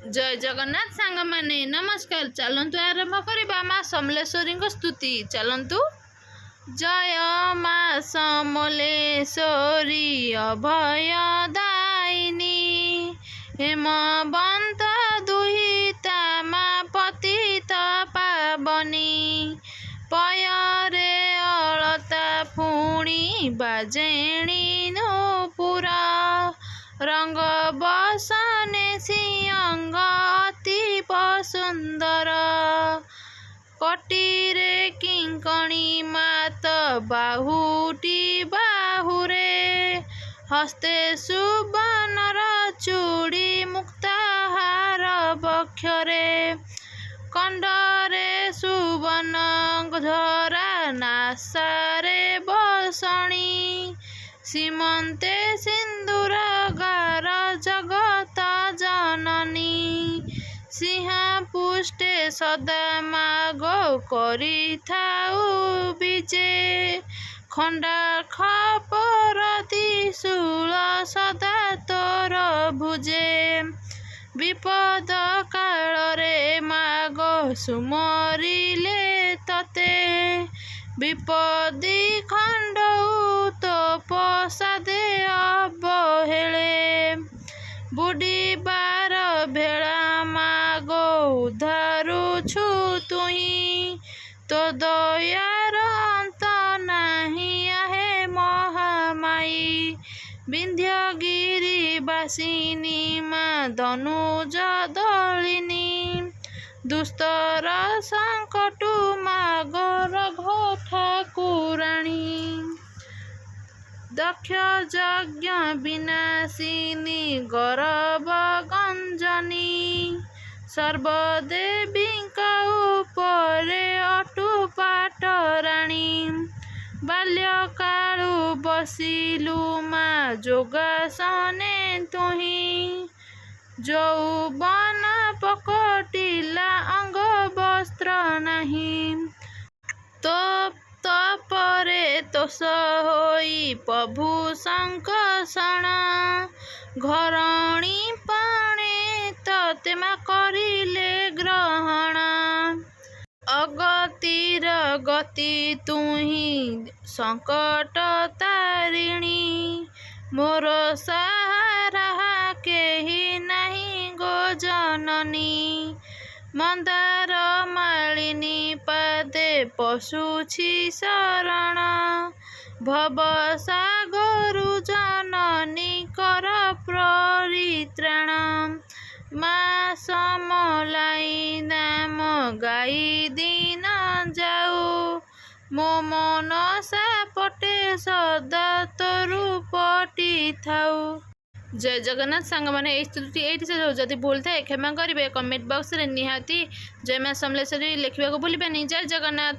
जय जगन्नाथ सांग माने नमस्कार। चलतु आरंभ करवा माँ समलेश्वरी स्तुति। चलतु जय माँ समलेश्वरी अभयदायिनी हेमवंत दुहिता माँ पतित पावनी पयरे अलता फुणी बाजेणी नूपुरा रंग बसने सिंह अति सुंदर कटीरे किंकणी मात बाहुटी बाहुरे हस्ते सुबर्णर चूड़ी मुक्ताहार बक्षरे कंडरे सुबर्ण धरा नासारे बसणी सीमंते सिंदूर गार जगत जननी सिंहपुष्टे सदा मागो करी थाउ विजे खंडा खपर त्रिशूल सदा तोर भुजे विपद कालरे मागो सुमरिले तते विपदी खंडऊ तो प्रसादे अवहेले बुड़ीबार भेड़ा मागो उद्धारुछु तुही तो दयार अंत नाही आहे महामाई विंध्यगिरी बासिनी माँ धनुज दलिनी दुस्तर संकटु मागो रघो ठाकुराणी दक्ष यज्ञ विनाशिनी गौरव गंजनी सर्वदेवी उपरे अटुपाटराणी बाल्यकालु बसिलु माँ जोगासने तुही यौवन पकटिला अंग वस्त्र नहीं तो तपरे तोष होई प्रभु संकर्षण घरणी पाणे ततेमा करिले ग्रहण अगतिर गति तुही संकट तारिणी मोर सहारा केही नहीं गो जननी मंदार मालिनी पादे पशुछि शरण भव सागरु जननी कर परित्राण माँ समलाई नाम गाई दिन जाऊ मो मन सापटे सदा तोरु पटी थाऊ। जय जगन्नाथ सांग मैंने स्तुति ये जदि भूल थाए क्षमा करेंगे कमेंट बॉक्स रे निहाती जय माँ समलेश्वरी लिखा भूलें। जय जगन्नाथ।